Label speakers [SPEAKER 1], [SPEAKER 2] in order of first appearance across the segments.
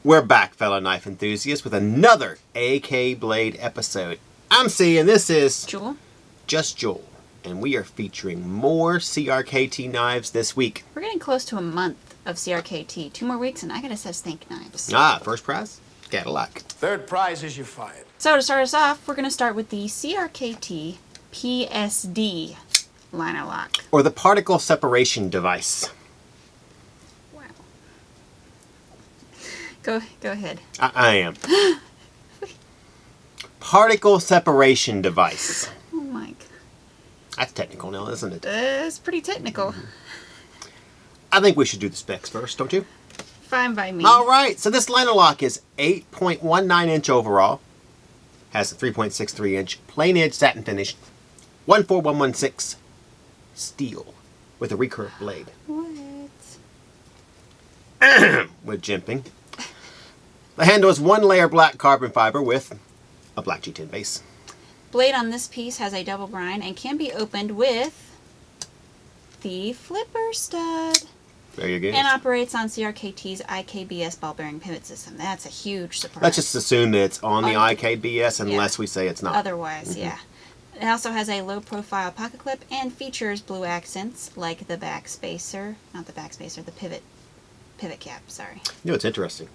[SPEAKER 1] We're back, fellow knife enthusiasts, with another AK Blade episode. I'm Cee, and this is
[SPEAKER 2] Jul.
[SPEAKER 1] Just Jul, and we are featuring more CRKT knives this week.
[SPEAKER 2] We're getting close to a month of CRKT. 2 more weeks, and I gotta say stink knives.
[SPEAKER 1] First prize? Cadillac.
[SPEAKER 3] Third prize is you're fired.
[SPEAKER 2] So to start us off, we're gonna start with the CRKT P.S.D. Linerlock.
[SPEAKER 1] Or the particle separation device.
[SPEAKER 2] Wow. Go ahead.
[SPEAKER 1] I am. Particle separation device.
[SPEAKER 2] Oh my god.
[SPEAKER 1] That's technical now, isn't it?
[SPEAKER 2] It's pretty technical.
[SPEAKER 1] I think we should do the specs first, don't you?
[SPEAKER 2] Fine by me.
[SPEAKER 1] All right, so this Linerlock is 8.19 inch overall. Has a 3.63 inch plain edge satin finish. 14116 steel with a recurve blade.
[SPEAKER 2] What?
[SPEAKER 1] With jimping. The handle is 1 layer black carbon fiber with a black G10 base.
[SPEAKER 2] Blade on this piece has a double grind and can be opened with the flipper stud.
[SPEAKER 1] There you go.
[SPEAKER 2] And operates on CRKT's IKBS ball bearing pivot system. That's a huge surprise.
[SPEAKER 1] Let's just assume that it's on the IKBS unless we say it's not.
[SPEAKER 2] Otherwise, yeah. It also has a low profile pocket clip and features blue accents like the back spacer, not the back spacer, the pivot cap, sorry.
[SPEAKER 1] You know, it's interesting.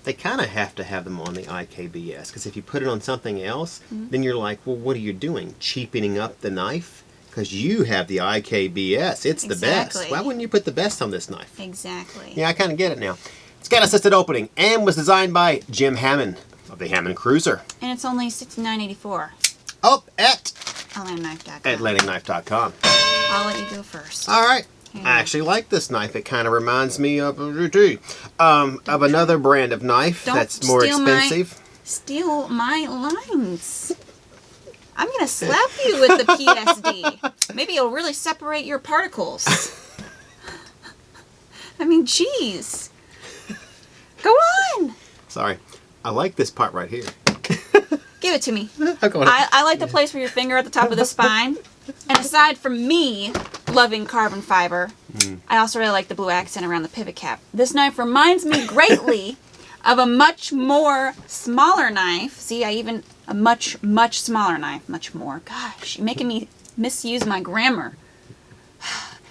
[SPEAKER 1] They kind of have to have them on the IKBS, because if you put it on something else, then you're like, well, what are you doing? Cheapening up the knife? Because you have the IKBS. It's the best. Why wouldn't you put the best on this knife?
[SPEAKER 2] Exactly.
[SPEAKER 1] Yeah, I kind of get it now. It's got assisted opening and was designed by Jim Hammond of the Hammond Cruiser.
[SPEAKER 2] And it's only $69.84.
[SPEAKER 1] Up at
[SPEAKER 2] AtlanticKnife.com.
[SPEAKER 1] AtlanticKnife.com.
[SPEAKER 2] I'll let you go first.
[SPEAKER 1] All right.
[SPEAKER 2] Yeah.
[SPEAKER 1] I actually like this knife. It kind of reminds me of another brand of knife that's more expensive.
[SPEAKER 2] Steal my lines. I'm going to slap you with the P.S.D. Maybe it'll really separate your particles. I mean, jeez. Go on.
[SPEAKER 1] Sorry. I like this part right here.
[SPEAKER 2] Give it to me.
[SPEAKER 1] Go on.
[SPEAKER 2] I like the place for your finger at the top of the spine. And aside from me loving carbon fiber, I also really like the blue accent around the pivot cap. This knife reminds me greatly of a much more smaller knife. See, a much smaller knife. Much more. Gosh, you're making me misuse my grammar.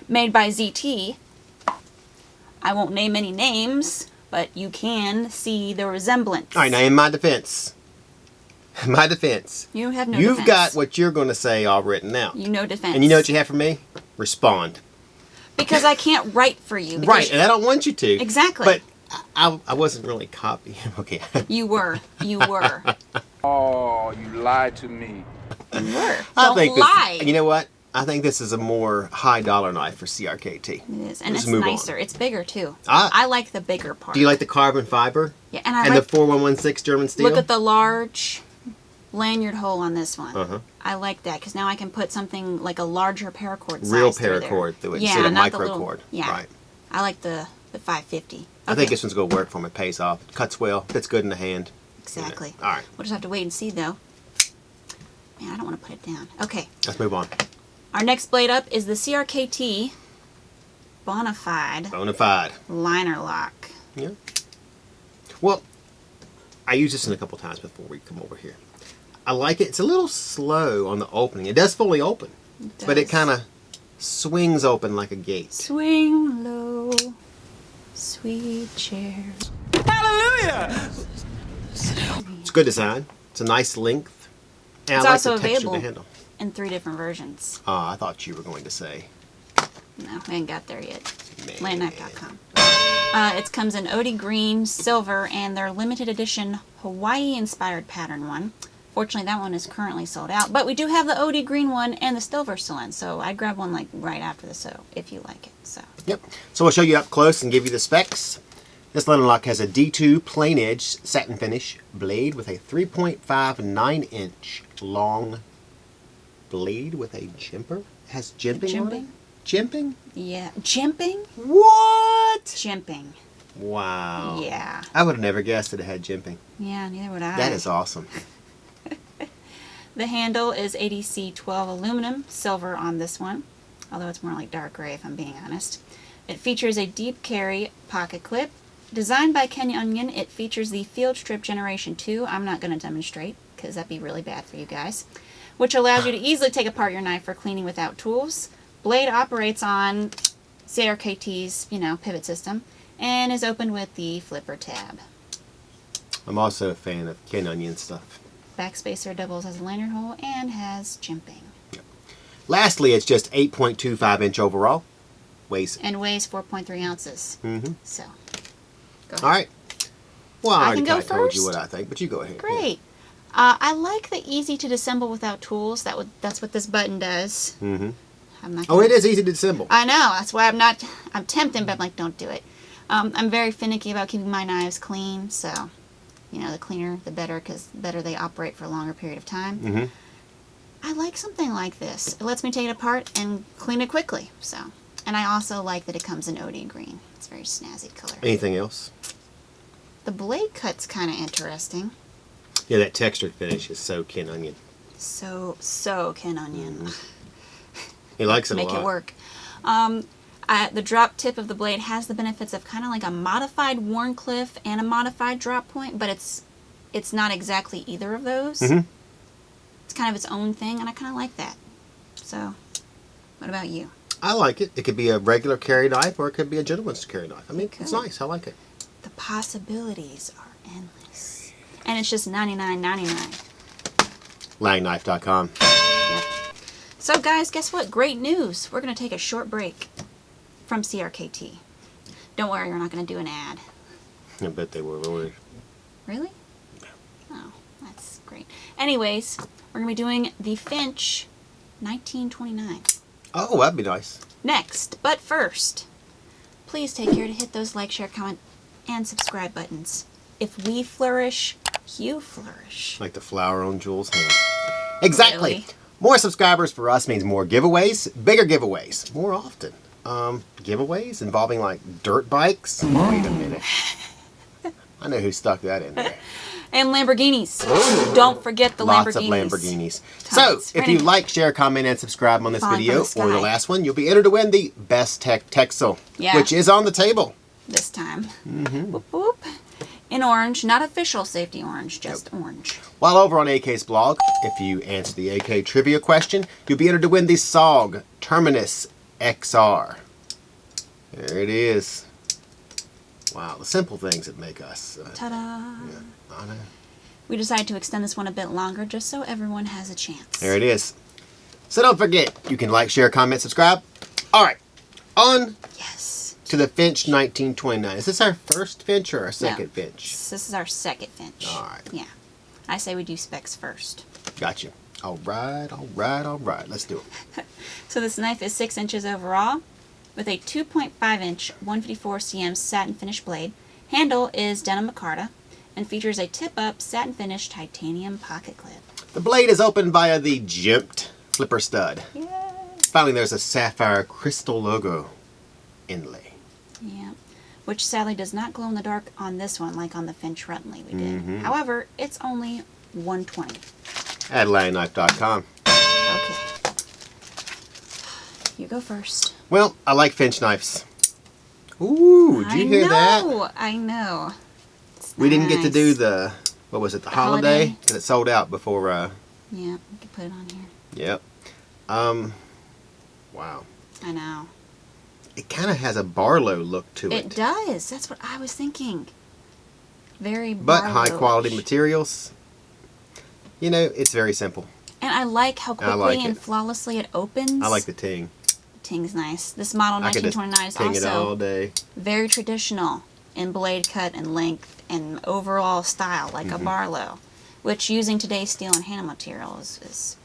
[SPEAKER 2] Made by ZT. I won't name any names, but you can see the resemblance.
[SPEAKER 1] All right, now in my defense.
[SPEAKER 2] You have no
[SPEAKER 1] You've
[SPEAKER 2] defense.
[SPEAKER 1] got what you're going to say all written out.
[SPEAKER 2] You know defense.
[SPEAKER 1] And you know what you have for me? Respond.
[SPEAKER 2] Because I can't write for you.
[SPEAKER 1] Right, and I don't want you to.
[SPEAKER 2] Exactly.
[SPEAKER 1] But I wasn't really copying. Okay.
[SPEAKER 2] You were.
[SPEAKER 3] Oh, you lied to me.
[SPEAKER 2] You were.
[SPEAKER 1] I think
[SPEAKER 2] Don't lie.
[SPEAKER 1] You know what? I think this is a more high dollar knife for CRKT.
[SPEAKER 2] It is, and
[SPEAKER 1] Let's
[SPEAKER 2] it's
[SPEAKER 1] move
[SPEAKER 2] nicer.
[SPEAKER 1] on.
[SPEAKER 2] It's bigger too.
[SPEAKER 1] Ah.
[SPEAKER 2] I like the bigger part.
[SPEAKER 1] Do you like the carbon fiber?
[SPEAKER 2] Yeah, and I
[SPEAKER 1] And
[SPEAKER 2] like.
[SPEAKER 1] the 4116 German steel?
[SPEAKER 2] Look at the large lanyard hole on this one.
[SPEAKER 1] Uh-huh.
[SPEAKER 2] I like that because now I can put something like a larger paracord size
[SPEAKER 1] Real
[SPEAKER 2] through there.
[SPEAKER 1] paracord through it
[SPEAKER 2] Yeah,
[SPEAKER 1] instead of
[SPEAKER 2] not the
[SPEAKER 1] micro
[SPEAKER 2] little,
[SPEAKER 1] cord.
[SPEAKER 2] Yeah.
[SPEAKER 1] Right.
[SPEAKER 2] I like the 550.
[SPEAKER 1] I think this one's going to work for me. It pays off. It cuts well. Fits good in the hand.
[SPEAKER 2] Exactly.
[SPEAKER 1] Yeah. All right.
[SPEAKER 2] We'll just have to wait and see though. Man, I don't want to put it down. Okay.
[SPEAKER 1] Let's move on.
[SPEAKER 2] Our next blade up is the CRKT Bona Fide Linerlock.
[SPEAKER 1] Yeah. Well, I used this in a couple times before we come over here. I like it. It's a little slow on the opening. It does fully open, but it kind of swings open like a gate.
[SPEAKER 2] Swing low, sweet chairs.
[SPEAKER 3] Hallelujah!
[SPEAKER 1] It's good design. It's a nice length. And
[SPEAKER 2] It's
[SPEAKER 1] I like
[SPEAKER 2] also
[SPEAKER 1] the texture of
[SPEAKER 2] available
[SPEAKER 1] the handle.
[SPEAKER 2] in 3 different versions.
[SPEAKER 1] I thought you were going to say.
[SPEAKER 2] No, we ain't got there yet.
[SPEAKER 1] Man.
[SPEAKER 2] Landknife.com. It comes in OD green, silver, and their limited edition Hawaii-inspired pattern one. Fortunately, that one is currently sold out, but we do have the OD green one and the silver still in, so I'd grab one like right after the show if you like it. So.
[SPEAKER 1] Yep. So we'll show you up close and give you the specs. This Linerlock has a D2 plain edge satin finish blade with a 3.59 inch long blade with a jimper. It has jimping on it? Jimping?
[SPEAKER 2] Yeah. Jimping?
[SPEAKER 1] What?
[SPEAKER 2] Jimping.
[SPEAKER 1] Wow.
[SPEAKER 2] Yeah.
[SPEAKER 1] I would have never guessed that it had jimping.
[SPEAKER 2] Yeah, neither would I.
[SPEAKER 1] That is awesome.
[SPEAKER 2] The handle is ADC 12 aluminum, silver on this one, although it's more like dark gray if I'm being honest. It features a deep carry pocket clip, Designed by Ken Onion, it features the Field Strip Generation 2. I'm not going to demonstrate because that'd be really bad for you guys. Which allows you to easily take apart your knife for cleaning without tools. Blade operates on CRKT's, pivot system and is opened with the flipper tab.
[SPEAKER 1] I'm also a fan of Ken Onion stuff.
[SPEAKER 2] Backspacer doubles as a lanyard hole and has jimping.
[SPEAKER 1] Yep. Lastly, it's just 8.25 inch overall. Weighs
[SPEAKER 2] 4.3 ounces.
[SPEAKER 1] Mm-hmm.
[SPEAKER 2] So, go ahead.
[SPEAKER 1] All right. Well, I
[SPEAKER 2] I
[SPEAKER 1] already
[SPEAKER 2] can go
[SPEAKER 1] kind of told you
[SPEAKER 2] first?
[SPEAKER 1] what I think, but you go ahead.
[SPEAKER 2] Great. I like the easy to disassemble without tools. That's what this button does.
[SPEAKER 1] Mm-hmm.
[SPEAKER 2] I'm not
[SPEAKER 1] Oh, it is easy to disassemble.
[SPEAKER 2] I know. That's why I'm tempted, but I'm like, don't do it. I'm very finicky about keeping my knives clean, so, the cleaner, the better, because the better they operate for a longer period of time.
[SPEAKER 1] Mm-hmm.
[SPEAKER 2] I like something like this. It lets me take it apart and clean it quickly, so. And I also like that it comes in OD green. It's a very snazzy color.
[SPEAKER 1] Anything else?
[SPEAKER 2] The blade cut's kind of interesting.
[SPEAKER 1] Yeah, that textured finish is so Ken Onion.
[SPEAKER 2] So Ken Onion.
[SPEAKER 1] He likes it
[SPEAKER 2] Make
[SPEAKER 1] a lot.
[SPEAKER 2] it work. The drop tip of the blade has the benefits of kind of like a modified Warncliffe and a modified drop point, but it's not exactly either of those.
[SPEAKER 1] Mm-hmm.
[SPEAKER 2] It's kind of its own thing, and I kind of like that. So, what about you?
[SPEAKER 1] I like it. It could be a regular carry knife, or it could be a gentleman's carry knife. I mean, it's nice. I like it.
[SPEAKER 2] The possibilities are endless. And it's just $99.99.
[SPEAKER 1] Langknife.com.
[SPEAKER 2] Yep. So guys, guess what? Great news. We're going to take a short break from CRKT. Don't worry, we're not going to do an ad.
[SPEAKER 1] I bet they were.
[SPEAKER 2] Really? Oh, that's great. Anyways, we're going to be doing the Finch 1929
[SPEAKER 1] Oh, that'd be nice.
[SPEAKER 2] next. But first, please take care to hit those like, share, comment, and subscribe buttons. If we flourish, you flourish.
[SPEAKER 1] Like the flower on Jul's hand. Exactly.
[SPEAKER 2] Really?
[SPEAKER 1] More subscribers for us means more giveaways, bigger giveaways, more often. Giveaways involving like dirt bikes? Wait a minute. I know who stuck that in there.
[SPEAKER 2] And Lamborghinis. Don't forget the
[SPEAKER 1] Lots of
[SPEAKER 2] Lamborghinis.
[SPEAKER 1] Lamborghinis.
[SPEAKER 2] Tons.
[SPEAKER 1] So, if you like, share, comment, and subscribe on this
[SPEAKER 2] Falling
[SPEAKER 1] video
[SPEAKER 2] from the
[SPEAKER 1] or the
[SPEAKER 2] sky.
[SPEAKER 1] last one, you'll be entered to win the Best Tech Texel,
[SPEAKER 2] Yeah.
[SPEAKER 1] which is on the table.
[SPEAKER 2] This time. Boop, boop. In orange, not official safety orange, just orange.
[SPEAKER 1] While over on AK's blog, if you answer the AK trivia question, you'll be entered to win the SOG Terminus XR. There it is. Wow, the simple things that make us.
[SPEAKER 2] Ta-da!
[SPEAKER 1] Yeah, I know.
[SPEAKER 2] We decided to extend this one a bit longer just so everyone has a chance.
[SPEAKER 1] There it is. So don't forget, you can like, share, comment, subscribe. All right, on
[SPEAKER 2] Yes.
[SPEAKER 1] to the Finch 1929. Is this our first Finch or our second Finch?
[SPEAKER 2] This is our second Finch.
[SPEAKER 1] All right.
[SPEAKER 2] Yeah. I say we do specs first.
[SPEAKER 1] Gotcha. All right, all right, all right. Let's do it.
[SPEAKER 2] So this knife is 6 inches overall with a 2.5 inch 154 cm satin finish blade. Handle is denim micarta and features a tip-up satin finish titanium pocket clip.
[SPEAKER 1] The blade is opened via the jimped flipper stud.
[SPEAKER 2] Yay!
[SPEAKER 1] Finally, there's a sapphire crystal logo inlay.
[SPEAKER 2] Yeah. Which sadly does not glow in the dark on this one like on the Finch Rutley we did.
[SPEAKER 1] Mhm.
[SPEAKER 2] However, it's only $120.
[SPEAKER 1] At langknife.com.
[SPEAKER 2] Okay. You go first.
[SPEAKER 1] Well, I like Finch knives. Ooh, did you hear that?
[SPEAKER 2] I know. It's
[SPEAKER 1] We didn't get to
[SPEAKER 2] nice.
[SPEAKER 1] do the, what was it, the holiday?
[SPEAKER 2] holiday.
[SPEAKER 1] Because it sold out before,
[SPEAKER 2] Yeah, you can put it on here.
[SPEAKER 1] yep. Wow.
[SPEAKER 2] I know.
[SPEAKER 1] It kind of has a Barlow look to it.
[SPEAKER 2] It does. That's what I was thinking. Very
[SPEAKER 1] But high quality
[SPEAKER 2] Barlow-ish.
[SPEAKER 1] materials. You know, it's very simple.
[SPEAKER 2] And I like how quickly
[SPEAKER 1] like
[SPEAKER 2] and
[SPEAKER 1] it.
[SPEAKER 2] flawlessly it opens.
[SPEAKER 1] I like the ting.
[SPEAKER 2] The ting's nice. This model
[SPEAKER 1] I could just
[SPEAKER 2] 1929 is
[SPEAKER 1] ting it all
[SPEAKER 2] also
[SPEAKER 1] day.
[SPEAKER 2] very traditional in blade cut and length and overall style, like
[SPEAKER 1] Mm-hmm.
[SPEAKER 2] a Barlow, which using today's steel and handle material is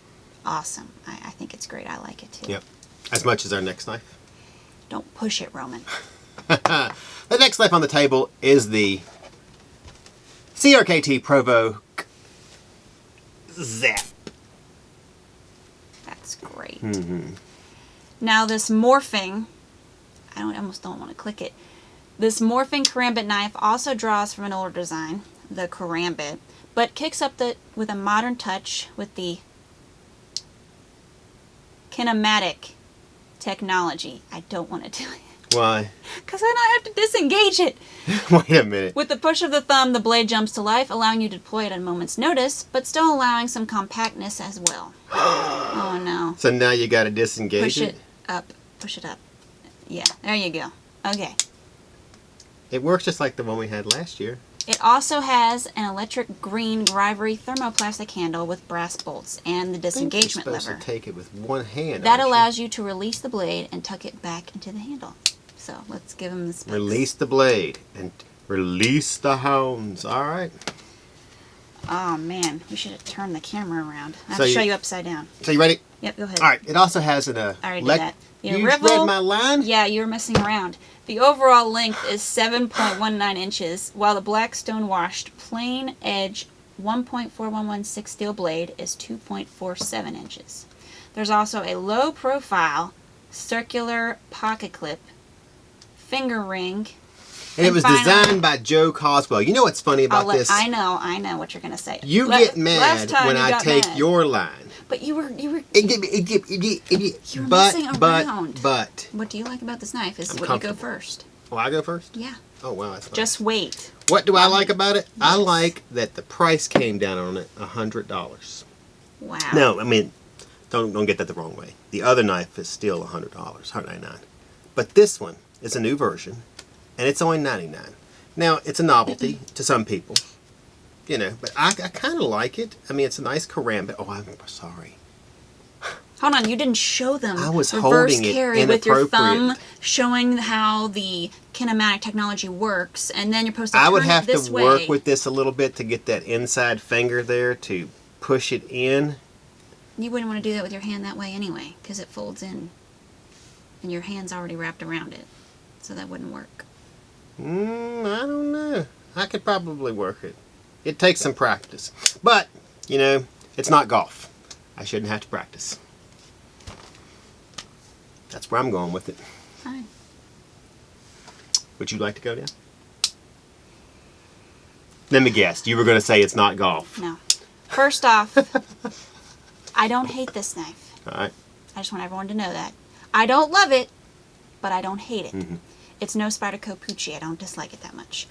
[SPEAKER 2] awesome. I think it's great. I like it too.
[SPEAKER 1] Yep. As much as our next knife.
[SPEAKER 2] Don't push it, Roman.
[SPEAKER 1] The next knife on the table is the CRKT Provoke ZAP.
[SPEAKER 2] That's great.
[SPEAKER 1] Mm-hmm.
[SPEAKER 2] Now this morphing, I almost don't want to click it. This morphing karambit knife also draws from an older design, the karambit, but kicks up with a modern touch with the kinematic technology. I don't want to do it.
[SPEAKER 1] Why?
[SPEAKER 2] Because then I have to disengage it.
[SPEAKER 1] Wait a minute.
[SPEAKER 2] With the push of the thumb, the blade jumps to life, allowing you to deploy it at a moment's notice, but still allowing some compactness as well. Oh no.
[SPEAKER 1] So now you got to disengage
[SPEAKER 2] Push it up. Push it up. Yeah, there you go. Okay.
[SPEAKER 1] It works just like the one we had last year.
[SPEAKER 2] It also has an electric green Grivory thermoplastic handle with brass bolts and the disengagement
[SPEAKER 1] You're
[SPEAKER 2] lever.
[SPEAKER 1] supposed to take it with one hand.
[SPEAKER 2] That
[SPEAKER 1] aren't
[SPEAKER 2] allows you to release the blade and tuck it back into the handle. So let's give him the specs.
[SPEAKER 1] Release the blade and release the hounds. All right.
[SPEAKER 2] Oh man, we should have turned the camera around. I have
[SPEAKER 1] So
[SPEAKER 2] to
[SPEAKER 1] you-
[SPEAKER 2] show you upside down.
[SPEAKER 1] So you ready?
[SPEAKER 2] Yep, go ahead.
[SPEAKER 1] All right. It also has an
[SPEAKER 2] I already did that. The
[SPEAKER 1] You
[SPEAKER 2] rivel-
[SPEAKER 1] read my line?
[SPEAKER 2] Yeah, you were messing around. The overall length is 7.19 inches, while the Blackstone washed plain edge 1.4116 steel blade is 2.47 inches. There's also a low profile circular pocket clip, finger ring.
[SPEAKER 1] And it was
[SPEAKER 2] finally-
[SPEAKER 1] designed by Joe Coswell. You know what's funny about this?
[SPEAKER 2] I know what you're gonna say.
[SPEAKER 1] You
[SPEAKER 2] La-
[SPEAKER 1] get
[SPEAKER 2] last
[SPEAKER 1] mad
[SPEAKER 2] time
[SPEAKER 1] when
[SPEAKER 2] you
[SPEAKER 1] I
[SPEAKER 2] got
[SPEAKER 1] take
[SPEAKER 2] mad.
[SPEAKER 1] your line.
[SPEAKER 2] But you were.
[SPEAKER 1] You're
[SPEAKER 2] messing around.
[SPEAKER 1] But.
[SPEAKER 2] What do you like about this knife? Is
[SPEAKER 1] I'm
[SPEAKER 2] what you go
[SPEAKER 1] comfortable.
[SPEAKER 2] first.
[SPEAKER 1] Oh, I go first?
[SPEAKER 2] Yeah.
[SPEAKER 1] Oh, wow, that's nice.
[SPEAKER 2] Just wait.
[SPEAKER 1] What do I like about it? I
[SPEAKER 2] Yes.
[SPEAKER 1] like that the price came down on it $100.
[SPEAKER 2] Wow.
[SPEAKER 1] No, I mean, don't get that the wrong way. The other knife is still $100, $199. But this one is a new version, and it's only $99. Now, it's a novelty to some people, you know, but I kind of like it. I mean, it's a nice karambit. Oh, I'm sorry.
[SPEAKER 2] Hold on, you didn't show them
[SPEAKER 1] I was
[SPEAKER 2] reverse
[SPEAKER 1] holding it
[SPEAKER 2] carry with your thumb,
[SPEAKER 1] inappropriate.
[SPEAKER 2] showing how the kinematic technology works, and then you're supposed to
[SPEAKER 1] I would
[SPEAKER 2] turn
[SPEAKER 1] have
[SPEAKER 2] it this
[SPEAKER 1] to
[SPEAKER 2] way.
[SPEAKER 1] work with this a little bit to get that inside finger there to push it in.
[SPEAKER 2] You wouldn't want to do that with your hand that way anyway, because it folds in, and your hand's already wrapped around it, so that wouldn't work.
[SPEAKER 1] I don't know. I could probably work it. It takes some practice. But, you know, it's not golf. I shouldn't have to practice. That's where I'm going with it.
[SPEAKER 2] Fine.
[SPEAKER 1] Would you like to go down? Let me guess. You were going to say it's not golf.
[SPEAKER 2] No. First off, I don't hate this knife.
[SPEAKER 1] All right.
[SPEAKER 2] I just want everyone to know that. I don't love it, but I don't hate it.
[SPEAKER 1] Mm-hmm.
[SPEAKER 2] It's no Spyderco Poochie. I don't dislike it that much.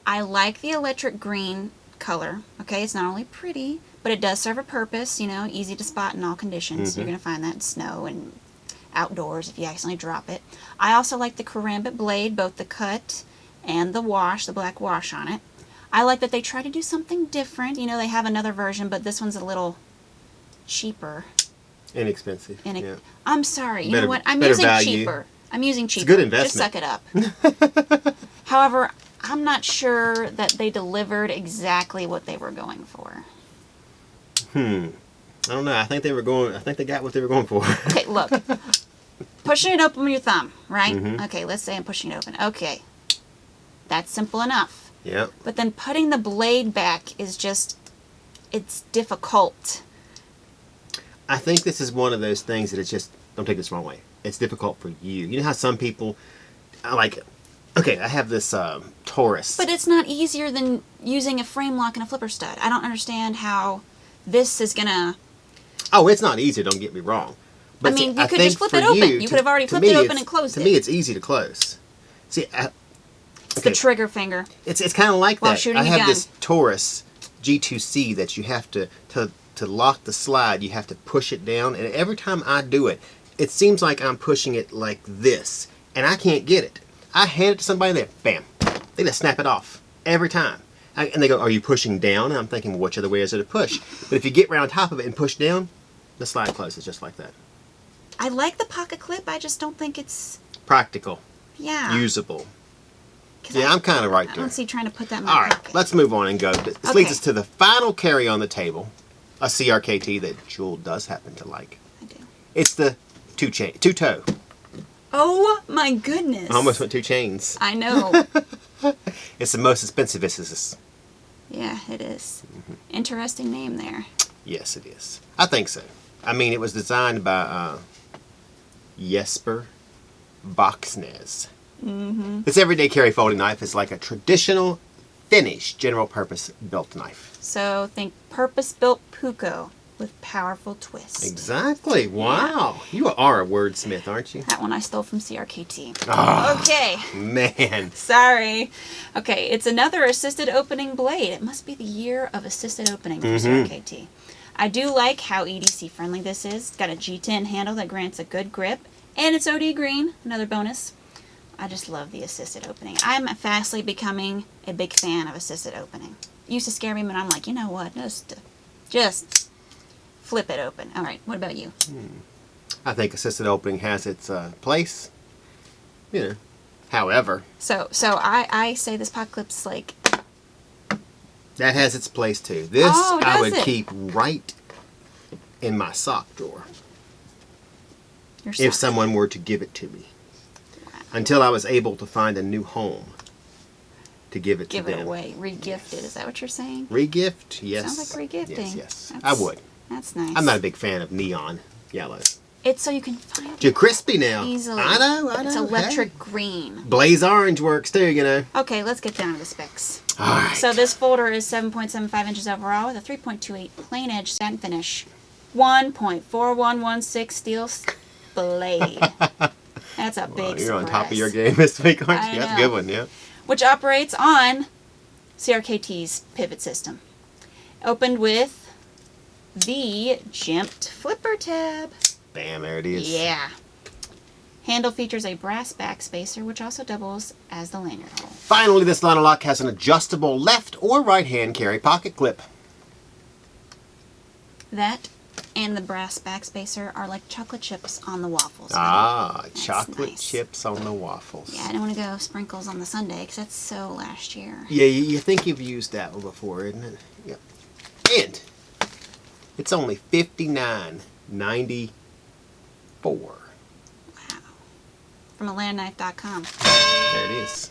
[SPEAKER 2] I like the electric green color. Okay, it's not only pretty, but it does serve a purpose. You know, easy to spot in all conditions. You're going to find that in snow and outdoors if you accidentally drop it. I also like the karambit blade, both the cut and the wash, the black wash on it. I like that they try to do something different. You know, they have another version, but this one's a little cheaper.
[SPEAKER 1] Inexpensive.
[SPEAKER 2] Yeah. I'm sorry. You
[SPEAKER 1] Better-
[SPEAKER 2] know what? I'm
[SPEAKER 1] better
[SPEAKER 2] using
[SPEAKER 1] value.
[SPEAKER 2] cheaper. I'm using cheaper.
[SPEAKER 1] good investment.
[SPEAKER 2] Just suck it up. However, I'm not sure that they delivered exactly what they were going for.
[SPEAKER 1] I don't know. I think they got what they were going for.
[SPEAKER 2] Okay, look. Pushing it open with your thumb, right? Okay, let's say I'm pushing it open. Okay. That's simple enough.
[SPEAKER 1] Yep.
[SPEAKER 2] But then putting the blade back is just, it's difficult.
[SPEAKER 1] I think this is one of those things that it's just, don't take this the wrong way. It's difficult for you. You know how some people, okay, I have this Taurus.
[SPEAKER 2] But it's not easier than using a frame lock and a flipper stud. I don't understand how this is gonna...
[SPEAKER 1] Oh, it's not easy, don't get me wrong. But
[SPEAKER 2] I mean,
[SPEAKER 1] see,
[SPEAKER 2] you could
[SPEAKER 1] think
[SPEAKER 2] just flip
[SPEAKER 1] for
[SPEAKER 2] it open. You could have already
[SPEAKER 1] to
[SPEAKER 2] flipped
[SPEAKER 1] me,
[SPEAKER 2] it open
[SPEAKER 1] it's-
[SPEAKER 2] and closed
[SPEAKER 1] To
[SPEAKER 2] it.
[SPEAKER 1] me, it's easy to close. See,
[SPEAKER 2] It's the trigger finger.
[SPEAKER 1] It's kind of like
[SPEAKER 2] While
[SPEAKER 1] that.
[SPEAKER 2] shooting
[SPEAKER 1] I
[SPEAKER 2] a
[SPEAKER 1] have
[SPEAKER 2] gun.
[SPEAKER 1] this Taurus G2C that you have to lock the slide, you have to push it down. And every time I do it, it seems like I'm pushing it like this. And I can't get it. I hand it to somebody there, bam. They just snap it off every time. And they go, are you pushing down? And I'm thinking, well, which other way is there to push? But if you get right on top of it and push down, the slide closes just like that.
[SPEAKER 2] I like the pocket clip. I just don't think it's...
[SPEAKER 1] Practical.
[SPEAKER 2] Yeah.
[SPEAKER 1] Usable.
[SPEAKER 2] 'Cause
[SPEAKER 1] Yeah, I'm kind of right
[SPEAKER 2] I
[SPEAKER 1] there.
[SPEAKER 2] don't see trying to put that in my
[SPEAKER 1] All right,
[SPEAKER 2] pocket.
[SPEAKER 1] let's move on and go. This
[SPEAKER 2] Okay.
[SPEAKER 1] leads us to the final carry on the table, a CRKT that Jewel does happen to like.
[SPEAKER 2] I do.
[SPEAKER 1] It's the Tueto.
[SPEAKER 2] Oh my goodness.
[SPEAKER 1] I almost went two chains.
[SPEAKER 2] I know.
[SPEAKER 1] It's the most expensive. This.
[SPEAKER 2] Yeah, it is.
[SPEAKER 1] Mm-hmm.
[SPEAKER 2] Interesting name there.
[SPEAKER 1] Yes, it is. I think so. I mean, it was designed by Jesper Boxnes. This everyday carry folding knife is like a traditional Finnish general purpose belt knife.
[SPEAKER 2] So think purpose-built puukko. with powerful twists.
[SPEAKER 1] Exactly. Wow. You are a wordsmith, aren't you?
[SPEAKER 2] That one I stole from CRKT.
[SPEAKER 1] Oh,
[SPEAKER 2] Okay.
[SPEAKER 1] man.
[SPEAKER 2] Sorry. Okay, it's another assisted opening blade. It must be the year of assisted opening for CRKT. I do like how EDC friendly this is. It's got a G10 handle that grants a good grip, and it's OD green, another bonus. I just love the assisted opening. I'm fastly becoming a big fan of assisted opening. It used to scare me, but I'm like, you know what? Just flip it open. All right, what about you?
[SPEAKER 1] I think assisted opening has its place. You know, however.
[SPEAKER 2] So I say this pocket clip's like...
[SPEAKER 1] That has its place too. This
[SPEAKER 2] Oh,
[SPEAKER 1] I
[SPEAKER 2] does
[SPEAKER 1] would
[SPEAKER 2] it?
[SPEAKER 1] keep right in my sock drawer
[SPEAKER 2] Your
[SPEAKER 1] if
[SPEAKER 2] sock.
[SPEAKER 1] someone were to give it to me. Until I was able to find a new home to give it to
[SPEAKER 2] Give
[SPEAKER 1] them.
[SPEAKER 2] it away. Re-gift it. Is that what you're saying?
[SPEAKER 1] Regift? Yes.
[SPEAKER 2] Sounds like regifting.
[SPEAKER 1] Yes. I
[SPEAKER 2] That's-
[SPEAKER 1] would.
[SPEAKER 2] That's nice.
[SPEAKER 1] I'm not a big fan of neon yellow.
[SPEAKER 2] It's so you can find
[SPEAKER 1] Too
[SPEAKER 2] it
[SPEAKER 1] crispy now.
[SPEAKER 2] easily.
[SPEAKER 1] I know.
[SPEAKER 2] It's electric green.
[SPEAKER 1] Hey. Blaze orange works too, you know.
[SPEAKER 2] Okay, let's get down to the specs.
[SPEAKER 1] All right.
[SPEAKER 2] So this folder is 7.75 inches overall with a 3.28 plain edge satin finish. 1.4116 steel blade. That's a
[SPEAKER 1] Well,
[SPEAKER 2] big
[SPEAKER 1] you're on
[SPEAKER 2] surprise.
[SPEAKER 1] top of your game this week, aren't
[SPEAKER 2] I
[SPEAKER 1] you? That's a
[SPEAKER 2] know.
[SPEAKER 1] good one, yeah.
[SPEAKER 2] Which operates on CRKT's pivot system. Opened with the jimped flipper tab.
[SPEAKER 1] Bam, there it is.
[SPEAKER 2] Yeah. Handle features a brass backspacer, which also doubles as the lanyard hole.
[SPEAKER 1] Finally, this Linerlock has an adjustable left or right hand carry pocket clip.
[SPEAKER 2] That and the brass backspacer are like chocolate chips on the waffles.
[SPEAKER 1] Ah,
[SPEAKER 2] That's
[SPEAKER 1] chocolate
[SPEAKER 2] nice.
[SPEAKER 1] chips on the waffles.
[SPEAKER 2] Yeah, I don't want to go sprinkles on the sundae because that's so last year.
[SPEAKER 1] Yeah, you think you've used that one before, isn't it? Yep. And it's only $59.94.
[SPEAKER 2] Wow. From alandknife.com.
[SPEAKER 1] There it is.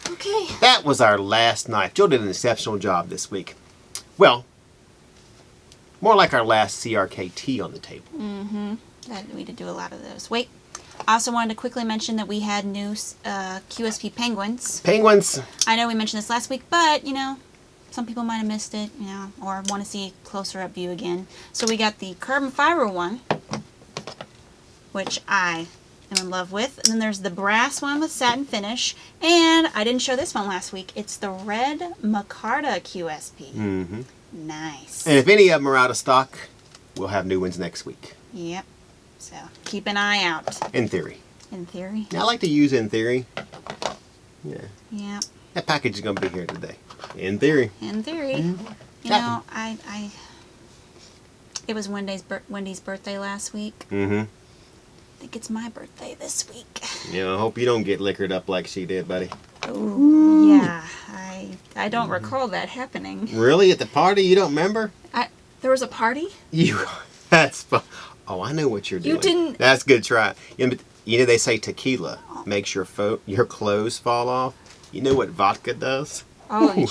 [SPEAKER 2] Okay.
[SPEAKER 1] That was our last knife. Jill did an exceptional job this week. Well, more like our last CRKT on the table.
[SPEAKER 2] We did do a lot of those. Wait. I also wanted to quickly mention that we had new QSP Penguins.
[SPEAKER 1] Penguins.
[SPEAKER 2] I know we mentioned this last week, but, you know, some people might have missed it, you know, or want to see a closer up view again. So we got the carbon fiber one, which I am in love with. And then there's the brass one with satin finish. And I didn't show this one last week. It's the red micarta QSP.
[SPEAKER 1] Mm-hmm.
[SPEAKER 2] Nice.
[SPEAKER 1] And if any of them are out of stock, we'll have new ones next week.
[SPEAKER 2] Yep. So keep an eye out.
[SPEAKER 1] In theory.
[SPEAKER 2] In theory.
[SPEAKER 1] Now, I like to use in theory. Yeah.
[SPEAKER 2] Yep.
[SPEAKER 1] That package is going to be here today. In theory.
[SPEAKER 2] In theory.
[SPEAKER 1] Mm-hmm.
[SPEAKER 2] You know, I it was Wendy's birthday last week.
[SPEAKER 1] Mm-hmm.
[SPEAKER 2] I think it's my birthday this week.
[SPEAKER 1] You know, I hope you don't get liquored up like she did, buddy.
[SPEAKER 2] Oh, yeah. I don't recall that happening.
[SPEAKER 1] Really? At the party? You don't remember?
[SPEAKER 2] There was a party?
[SPEAKER 1] That's fun. Oh, I know what you're doing.
[SPEAKER 2] You didn't-
[SPEAKER 1] That's a good try. You know, they say tequila makes your clothes fall off. You know what vodka does?
[SPEAKER 2] Oh,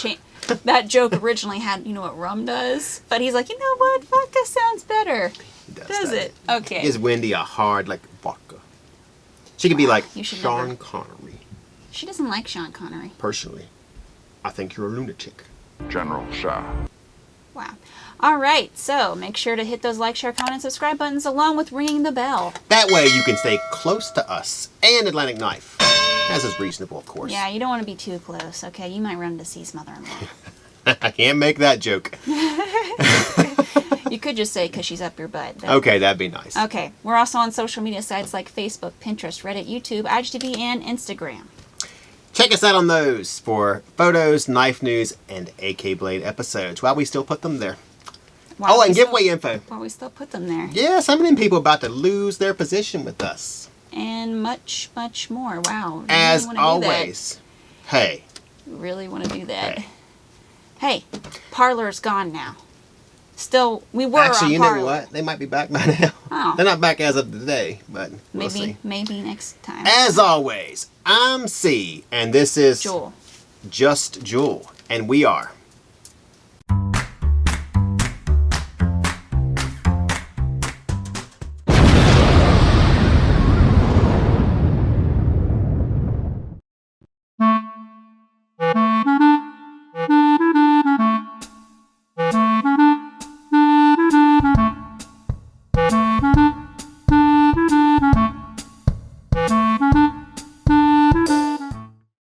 [SPEAKER 2] that joke originally had, you know what rum does? But he's like, you know what? Vodka sounds better.
[SPEAKER 1] It
[SPEAKER 2] Does it? Okay.
[SPEAKER 1] Gives Wendy a hard, like, vodka. She could be like
[SPEAKER 2] You should
[SPEAKER 1] Sean
[SPEAKER 2] never-
[SPEAKER 1] Connery.
[SPEAKER 2] She doesn't like Sean Connery.
[SPEAKER 1] Personally, I think you're a lunatic.
[SPEAKER 3] General Shah.
[SPEAKER 2] Wow. All right. So make sure to hit those like, share, comment, and subscribe buttons along with ringing the bell.
[SPEAKER 1] That way you can stay close to us and Atlantic Knife. As is reasonable, of course.
[SPEAKER 2] Yeah, you don't want to be too close, okay? You might run into Cee's mother-in-law.
[SPEAKER 1] I can't make that joke.
[SPEAKER 2] You could just say because she's up your butt.
[SPEAKER 1] Okay, that'd be nice.
[SPEAKER 2] Okay. We're also on social media sites like Facebook, Pinterest, Reddit, YouTube, IGTV, and Instagram.
[SPEAKER 1] Check us out on those for photos, knife news, and AK Blade episodes while we still put them there.
[SPEAKER 2] While
[SPEAKER 1] And
[SPEAKER 2] we still-
[SPEAKER 1] giveaway info.
[SPEAKER 2] While we still put them there.
[SPEAKER 1] Yeah, some of them people about to lose their position with us.
[SPEAKER 2] And much, much more. Wow. We
[SPEAKER 1] As
[SPEAKER 2] really wanna do that.
[SPEAKER 1] always. Hey.
[SPEAKER 2] We really want to do that.
[SPEAKER 1] Hey.
[SPEAKER 2] Hey, Parlor's gone now. Still, we were
[SPEAKER 1] Actually,
[SPEAKER 2] on
[SPEAKER 1] you
[SPEAKER 2] Parlor.
[SPEAKER 1] know what? They might be back by now.
[SPEAKER 2] Oh.
[SPEAKER 1] They're not back as of today, but we'll see.
[SPEAKER 2] Maybe next time.
[SPEAKER 1] As always, I'm Cee, and this is
[SPEAKER 2] Jul.
[SPEAKER 1] Just Jul, and we are